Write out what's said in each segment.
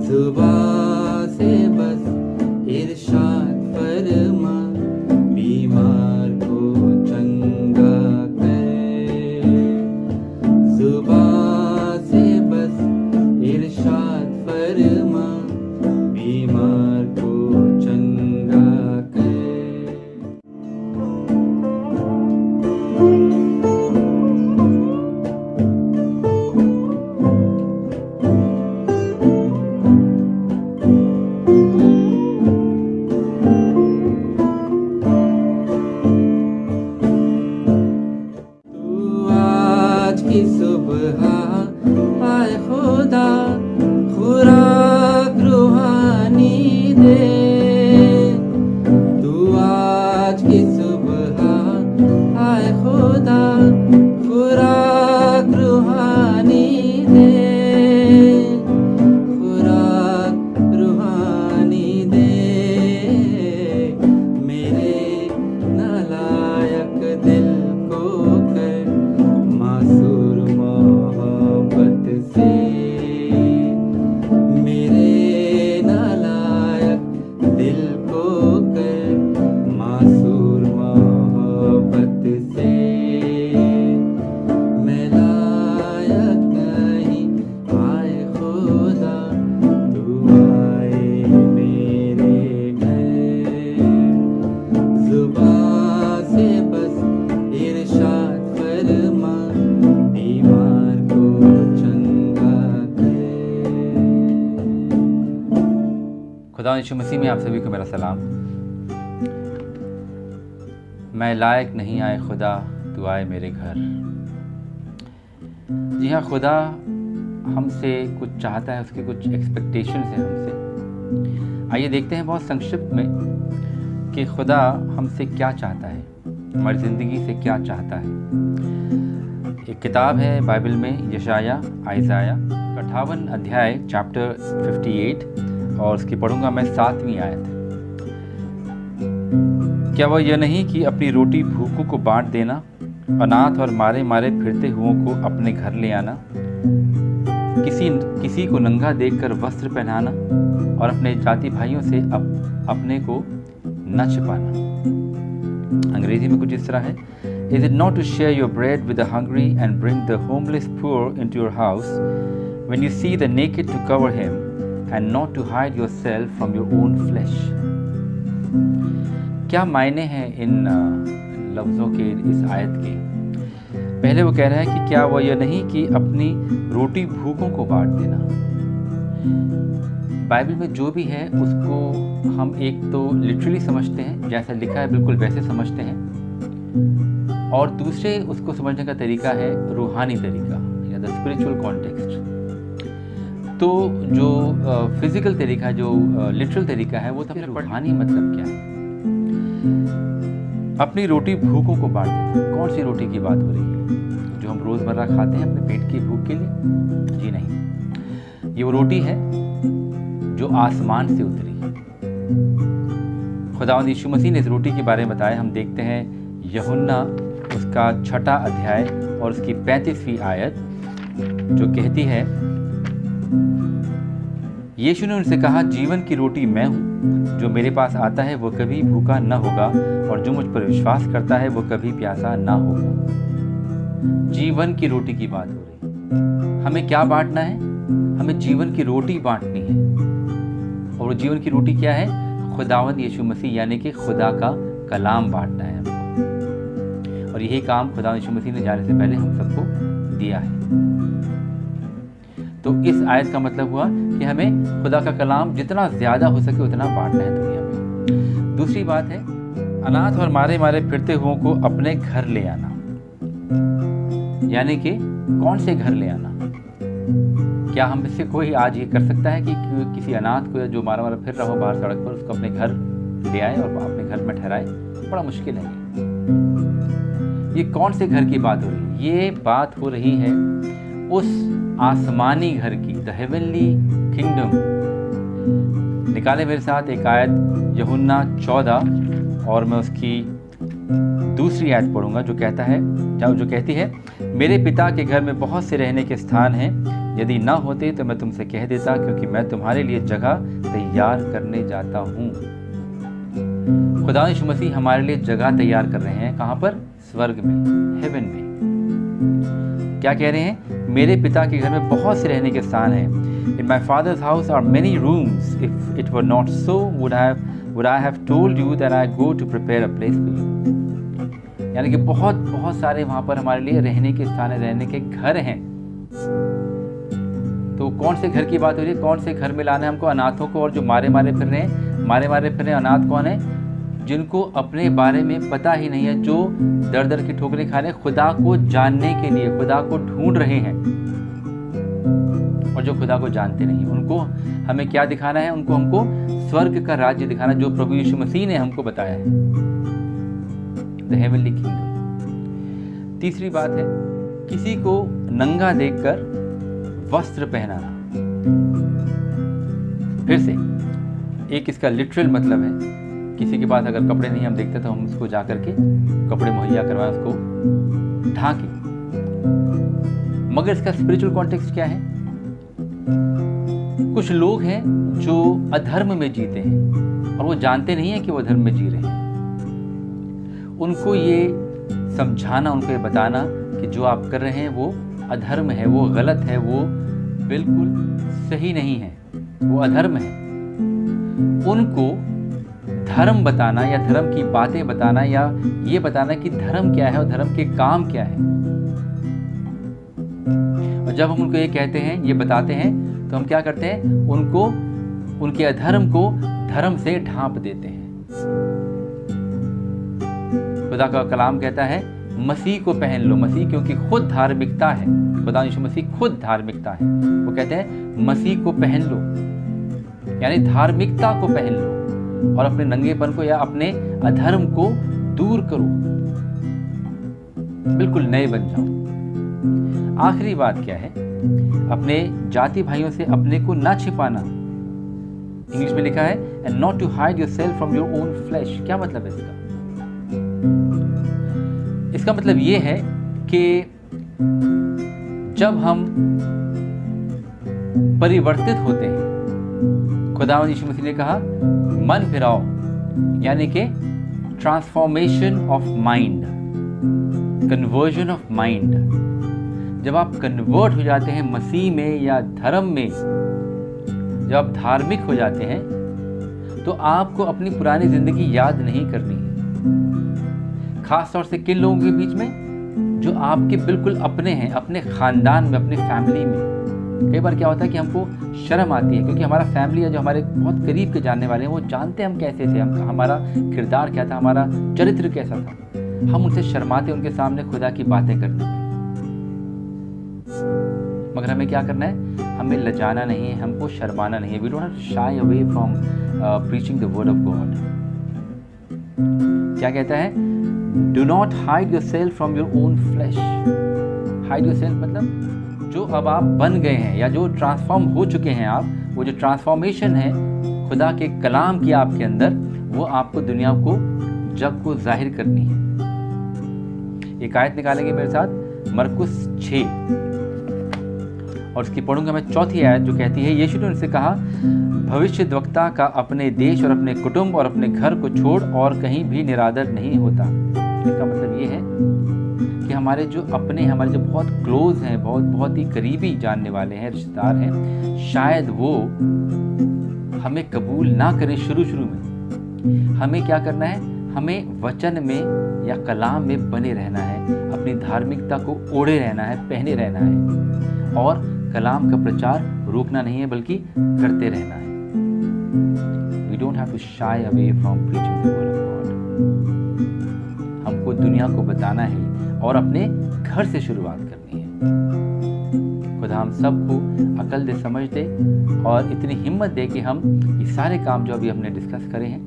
जुबां से बस इरशाद फरमा, बीमार को चंगा कर। जुबां से बस इरशाद फरमा, बीमार को चंगा कर। सुबह आए खुदा, खुराक रूहानी दे। तू आज की सुबह आए खुदा, खुराक रूहानी दे। खुराक रूहानी दे, मेरे नालायक दिल को कर मासूर से। मेरे नालायक दिल को कर मासूर मोहब्बत से। मैं लायक नहीं आए खुदा, तू आए मेरे घर। जुबां से बस इरशाद फरमा, बीमार को खुदा यीशु मसीह में आप सभी को मेरा सलाम। मैं लायक नहीं आए खुदा, तू आए मेरे घर। जी हाँ, खुदा हमसे कुछ चाहता है, उसके कुछ एक्सपेक्टेशन है हमसे। आइए देखते हैं बहुत संक्षिप्त में कि खुदा हमसे क्या चाहता है, हमारी ज़िंदगी से क्या चाहता है। एक किताब है बाइबल में, यशाया आइज़ाया 58 अध्याय चैप्टर 58, और उसकी पढ़ूंगा मैं 7वीं आयत। क्या वह यह नहीं कि अपनी रोटी भूखों को बांट देना, अनाथ और मारे मारे फिरते हुओं को अपने घर ले आना, किसी को नंगा देखकर वस्त्र पहनाना और अपने जाति भाइयों से अपने को न छिपाना। अंग्रेजी में कुछ इस तरह है, Is it not to share your bread with the hungry and bring the homeless poor into your house, when you see the naked to cover him, and not to hide yourself from your own flesh? क्या मायने हैं इन लफ्ज़ों के, इस आयत के? पहले वो कह रहा है कि क्या वह यह नहीं कि अपनी रोटी भूखों को बांट देना। बाइबल में जो भी है उसको हम एक तो लिटरली समझते हैं, जैसा लिखा है बिल्कुल वैसे समझते हैं, और दूसरे उसको समझने का तरीका है रूहानी तरीका या द स्पिरिचुअल कॉन्टेक्स्ट। तो जो फिजिकल तरीका, जो लिटरल तरीका है, वो तो फिर रूहानी मतलब क्या है? अपनी रोटी भूखों को बांट देना। कौन सी रोटी की बात हो रही है? जो हम रोज़मर्रा खाते हैं अपने पेट की भूख के लिए? जी नहीं, ये वो रोटी है जो आसमान से उतरी है। खुदावंद यीशु मसीह ने इस रोटी के बारे में बताया। हम देखते हैं यूहन्ना उसका 6 अध्याय और उसकी 35वीं आयत, जो कहती है, यीशु ने उनसे कहा, जीवन की रोटी मैं हूँ, जो मेरे पास आता है वो कभी भूखा न होगा, और जो मुझ पर विश्वास करता है वो कभी प्यासा न होगा। जीवन की रोटी की बात हो रही। हमें क्या बांटना है? हमें जीवन की रोटी बांटनी है। और वो जीवन की रोटी क्या है? खुदावंद यीशु मसीह, यानी कि खुदा का कलाम बांटना है हमको। और यही काम खुदावंद यीशु मसीह ने जाने से पहले हम सबको दिया है। तो इस आयत का मतलब हुआ कि हमें खुदा का कलाम जितना ज़्यादा हो सके उतना बांटना है दुनिया में। दूसरी बात है, अनाथ और मारे मारे फिरते हुओं को अपने घर ले आना। यानी कि कौन से घर ले आना? क्या हम इससे कोई आज ये कर सकता है कि किसी अनाथ को, या जो मारा मारा फिर रहा हो बाहर सड़क पर, उसको अपने घर ले आए और अपने घर में ठहराए? बड़ा मुश्किल है ये कौन से घर की बात हो रही है? ये बात हो रही है उस आसमानी घर की, द हेवनली किंगडम। निकाले मेरे साथ एक आयत यूहन्ना 14, और मैं उसकी दूसरी आयत पढ़ूंगा, जो कहता है, जो कहती है, मेरे पिता के घर में बहुत से रहने के स्थान हैं, यदि ना होते तो मैं तुमसे कह देता, क्योंकि मैं तुम्हारे लिए जगह तैयार करने जाता हूँ। खुदा यीशु मसीह हमारे लिए जगह तैयार कर रहे हैं। कहाँ पर? स्वर्ग में, हेवन में। क्या कह रहे हैं? मेरे पिता के घर में बहुत से रहने के स्थान हैं। In my father's house are many rooms. If it were not so, would I have told you that I go to prepare a place for you. यानी कि बहुत सारे वहाँ पर हमारे लिए रहने के स्थान है, रहने के घर हैं। तो कौन से घर की बात हो रही है? कौन से घर में लाना है हमको? अनाथों को, और जो मारे फिर रहे हैं। अनाथ कौन है? जिनको अपने बारे में पता ही नहीं है, जो दर की ठोकरें खा रहे हैं, खुदा को जानने के लिए खुदा को ढूंढ रहे हैं, और जो खुदा को जानते नहीं। उनको हमें क्या दिखाना है? उनको हमको स्वर्ग का राज्य दिखाना, जो प्रभु यीशु मसीह ने हमको बताया है, द हेवनली किंगडम। तीसरी बात है, किसी को नंगा देखकर वस्त्र पहनाना। फिर से एक इसका लिटरल मतलब है, किसी के पास अगर कपड़े नहीं हम देखते तो हम उसको जा करके कपड़े मुहैया करवाएं, उसको ढांकें। मगर इसका स्पिरिचुअल कॉन्टेक्स्ट क्या है? कुछ लोग हैं जो अधर्म में जीते हैं और वो जानते नहीं हैं कि वो अधर्म में जी रहे हैं। उनको ये समझाना, उनको ये बताना कि जो आप कर रहे हैं वो अधर्म है, वो गलत है, वो बिल्कुल सही नहीं है, वो अधर्म है। उनको धर्म बताना या धर्म की बातें बताना या ये बताना कि धर्म क्या है और धर्म के काम क्या है। और जब हम उनको ये कहते हैं, ये बताते हैं, तो हम क्या करते हैं? उनको, उनके अधर्म को धर्म से ढांप देते हैं। खुदा का कलाम कहता है मसीह को पहन लो। मसीह क्योंकि खुद धार्मिकता है, खुदा यीशु मसीह खुद धार्मिकता है। वो कहते हैं मसीह को पहन लो, यानी धार्मिकता को पहन लो और अपने नंगेपन को या अपने अधर्म को दूर करो, बिल्कुल नए बन जाओ। आखिरी बात क्या है? अपने जाति भाइयों से अपने को ना छिपाना। इंग्लिश में लिखा है and not to hide yourself from your own flesh. क्या मतलब है इसका? इसका मतलब ये है कि जब हम परिवर्तित होते हैं, खुदा यीशु मसीह ने कहा मन फिराओ, यानी कि transformation of mind, conversion of mind. जब आप कन्वर्ट हो जाते हैं मसीह में या धर्म में, जब आप धार्मिक हो जाते हैं, तो आपको अपनी पुरानी जिंदगी याद नहीं करनी है। खास तौर से किन लोगों के बीच में? जो आपके बिल्कुल अपने हैं, अपने खानदान में, अपने फैमिली में। कई बार क्या होता है कि हमको शर्म आती है, क्योंकि हमारा फैमिली या जो हमारे बहुत करीब के जानने वाले हैं वो जानते हैं हम कैसे थे, हमारा किरदार क्या था, हमारा चरित्र कैसा था। हम उनसे शर्माते उनके सामने खुदा की बातें करने में। मगर हमें क्या करना है? हमें लजाना नहीं है, हमको शर्माना नहीं है। We don't have to shy away from preaching the word of God. क्या कहता है? Do not hide yourself from your own flesh. Hide yourself मतलब जो अब आप बन गए हैं या जो ट्रांसफॉर्म हो चुके हैं आप, वो जो ट्रांसफॉर्मेशन है खुदा के कलाम की आपके अंदर, वो आपको दुनिया को, जग को जाहिर करनी है। एक आयत निकालेंगे मेरे साथ, मरकुस 6, और उसकी पढ़ूंगा मैं चौथी आयत, जो कहती है यीशु ने उनसे कहा भविष्यद्वक्ता का अपने देश और अपने कुटुंब और अपने घर को छोड़ और कहीं भी निरादर नहीं होता। इसका मतलब ये है कि हमारे जो अपने, हमारे जो बहुत क्लोज हैं, बहुत ही करीबी जानने वाले हैं, रिश्तेदार हैं, शायद वो हमें कबूल ना करें शुरू में। हमें क्या करना है? हमें वचन में या कलाम में बने रहना है, अपनी धार्मिकता को ओढ़े रहना है, पहने रहना है, और कलाम का प्रचार रोकना नहीं है बल्कि करते रहना है। We don't have to shy away from preaching the word of God. हमको दुनिया को बताना है और अपने घर से शुरुआत करनी है। खुदा हम सबको अकल दे, समझ दे और इतनी हिम्मत दे कि हम ये सारे काम जो अभी हमने डिस्कस करे हैं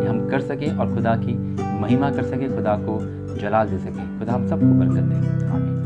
ये हम कर सकें और खुदा की महिमा कर सकें, खुदा को जलाल दे सकें। खुदा हम सबको बरकत दे। आमीन।